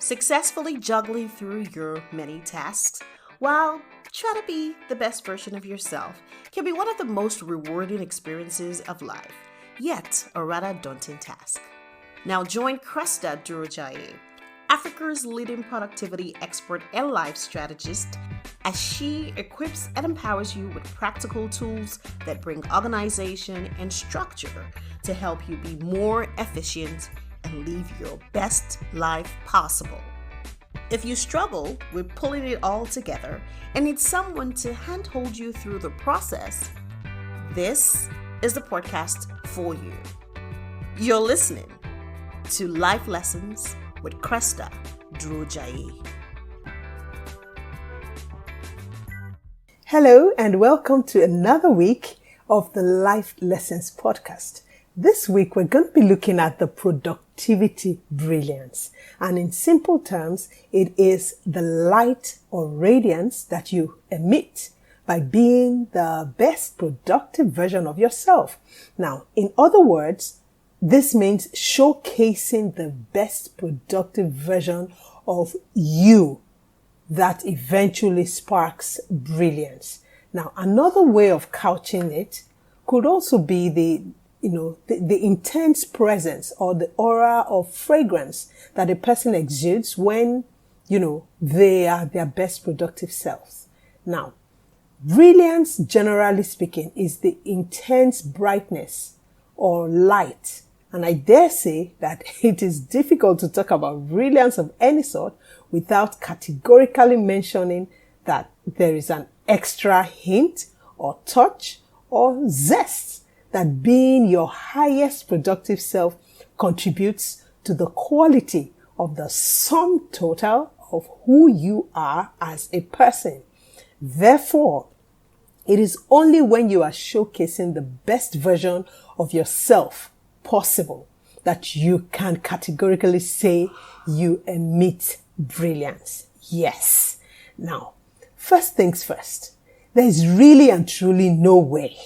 Successfully juggling through your many tasks while trying to be the best version of yourself can be one of the most rewarding experiences of life, yet a rather daunting task. Now join Cresta Durojaiye, Africa's leading productivity expert and life strategist, as she equips and empowers you with practical tools that bring organization and structure to help you be more efficient and live your best life possible. If you struggle with pulling it all together and need someone to handhold you through the process, this is the podcast for you. You're listening to Life Lessons with Cresta Durojaiye. Hello and welcome to another week of the Life Lessons podcast. This week we're going to be looking at the Productivity Brilliance, and in simple terms it is the light or radiance that you emit by being the best productive version of yourself. Now, in other words, this means showcasing the best productive version of you that eventually sparks brilliance. Now, another way of couching it could also be the intense presence or the aura of fragrance that a person exudes when, they are their best productive selves. Now, brilliance, generally speaking, is the intense brightness or light. And I dare say that it is difficult to talk about brilliance of any sort without categorically mentioning that there is an extra hint or touch or zest that being your highest productive self contributes to the quality of the sum total of who you are as a person. Therefore, it is only when you are showcasing the best version of yourself possible that you can categorically say you emit brilliance. Yes. Now, first things first, there is really and truly no way,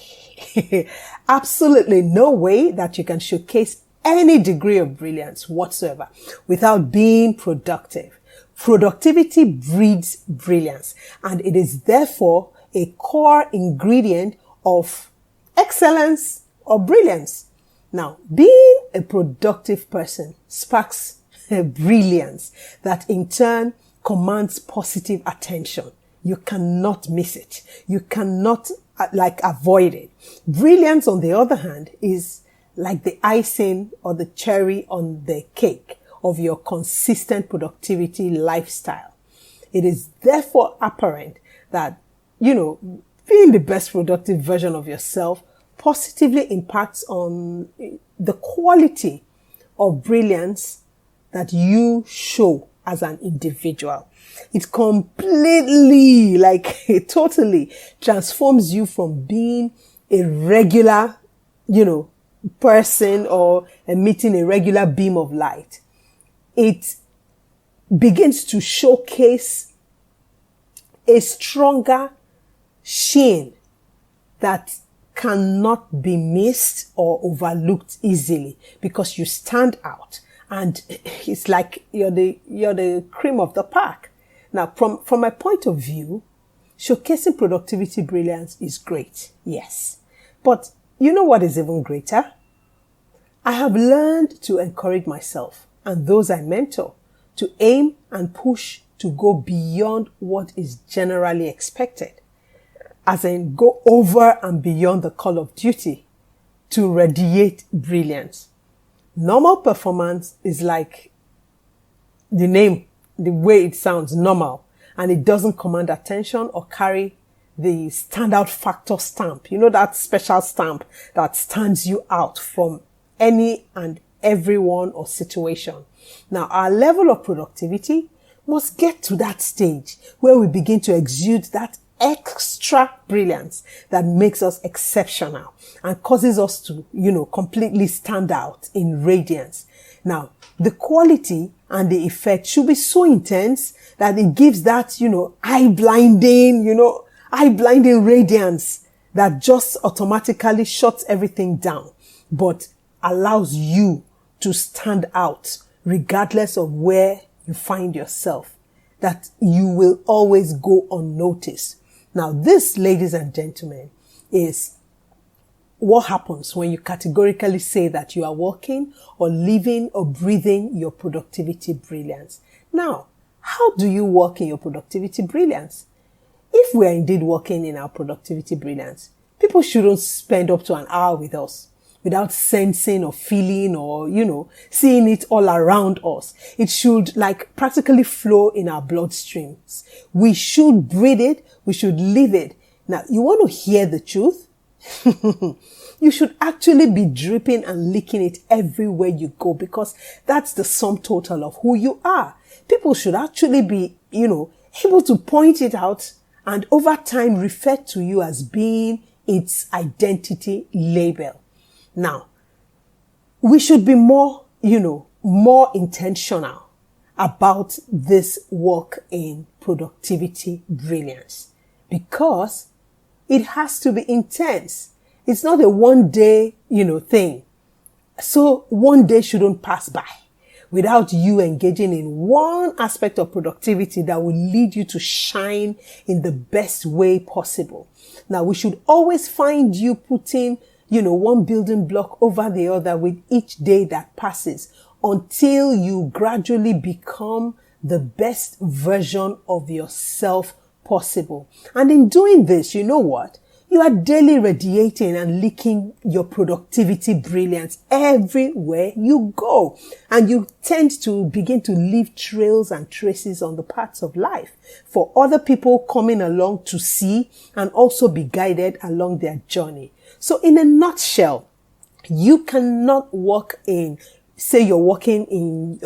absolutely no way that you can showcase any degree of brilliance whatsoever without being productive. Productivity breeds brilliance, and it is therefore a core ingredient of excellence or brilliance. Now, being a productive person sparks brilliance that in turn commands positive attention. You cannot miss it. You cannot avoid it. Brilliance, on the other hand, is like the icing or the cherry on the cake of your consistent productivity lifestyle. It is therefore apparent that, being the best productive version of yourself positively impacts on the quality of brilliance that you show as an individual. It completely, totally transforms you from being a regular, person or emitting a regular beam of light. It begins to showcase a stronger sheen that cannot be missed or overlooked easily because you stand out, and it's like you're the cream of the pack. Now, from my point of view, showcasing productivity brilliance is great, yes. But you know what is even greater? I have learned to encourage myself and those I mentor to aim and push to go beyond what is generally expected. As in, go over and beyond the call of duty to radiate brilliance. Normal performance is like the way it sounds, normal, and it doesn't command attention or carry the standout factor stamp. That special stamp that stands you out from any and everyone or situation. Now, our level of productivity must get to that stage where we begin to exude that extra brilliance that makes us exceptional and causes us to, completely stand out in radiance. Now, the quality and the effect should be so intense that it gives that, eye-blinding radiance that just automatically shuts everything down, but allows you to stand out regardless of where you find yourself, that you will always go unnoticed. Now, this, ladies and gentlemen, is what happens when you categorically say that you are working or living or breathing your productivity brilliance. Now, how do you work in your productivity brilliance? If we are indeed working in our productivity brilliance, people shouldn't spend up to an hour with us without sensing or feeling or, seeing it all around us. It should practically flow in our bloodstreams. We should breathe it. We should live it. Now, you want to hear the truth? You should actually be dripping and licking it everywhere you go, because that's the sum total of who you are. People should actually be, able to point it out and over time refer to you as being its identity label. Now, we should be more intentional about this work in productivity brilliance, because it has to be intense. It's not a one day, thing. So one day shouldn't pass by without you engaging in one aspect of productivity that will lead you to shine in the best way possible. Now, we should always find you putting, one building block over the other with each day that passes until you gradually become the best version of yourself possible. And in doing this, you know what? You are daily radiating and leaking your productivity brilliance everywhere you go. And you tend to begin to leave trails and traces on the paths of life for other people coming along to see and also be guided along their journey. So in a nutshell, you cannot say you're working in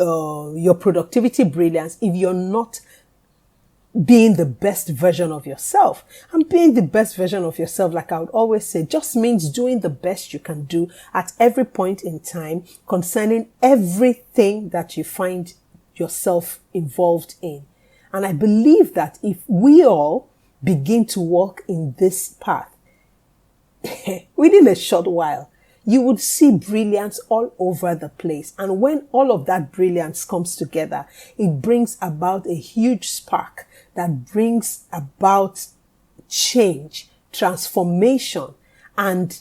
your productivity brilliance if you're not being the best version of yourself. And being the best version of yourself, like I would always say, just means doing the best you can do at every point in time concerning everything that you find yourself involved in. And I believe that if we all begin to walk in this path, within a short while, you would see brilliance all over the place. And when all of that brilliance comes together, it brings about a huge spark that brings about change, transformation, and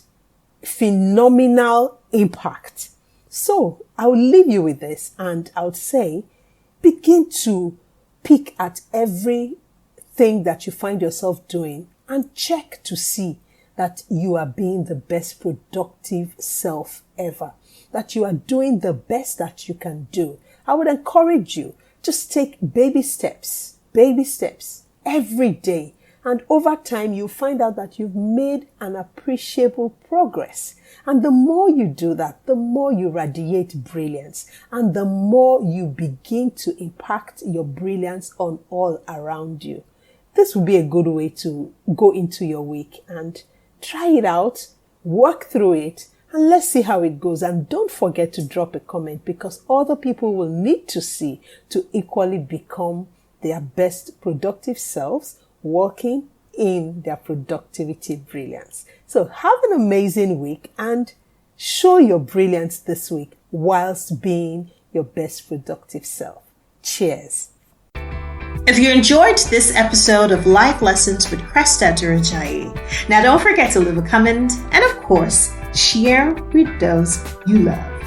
phenomenal impact. So I will leave you with this, and I would say, begin to pick at everything that you find yourself doing and check to see that you are being the best productive self ever, that you are doing the best that you can do. I would encourage you, just take baby steps every day. And over time, you'll find out that you've made an appreciable progress. And the more you do that, the more you radiate brilliance, and the more you begin to impact your brilliance on all around you. This will be a good way to go into your week and try it out, work through it, and let's see how it goes. And don't forget to drop a comment, because other people will need to see to equally become their best productive selves, working in their productivity brilliance. So have an amazing week and show your brilliance this week whilst being your best productive self. Cheers. If you enjoyed this episode of Life Lessons with Cresta Durojaiye, now don't forget to leave a comment and, of course, share with those you love.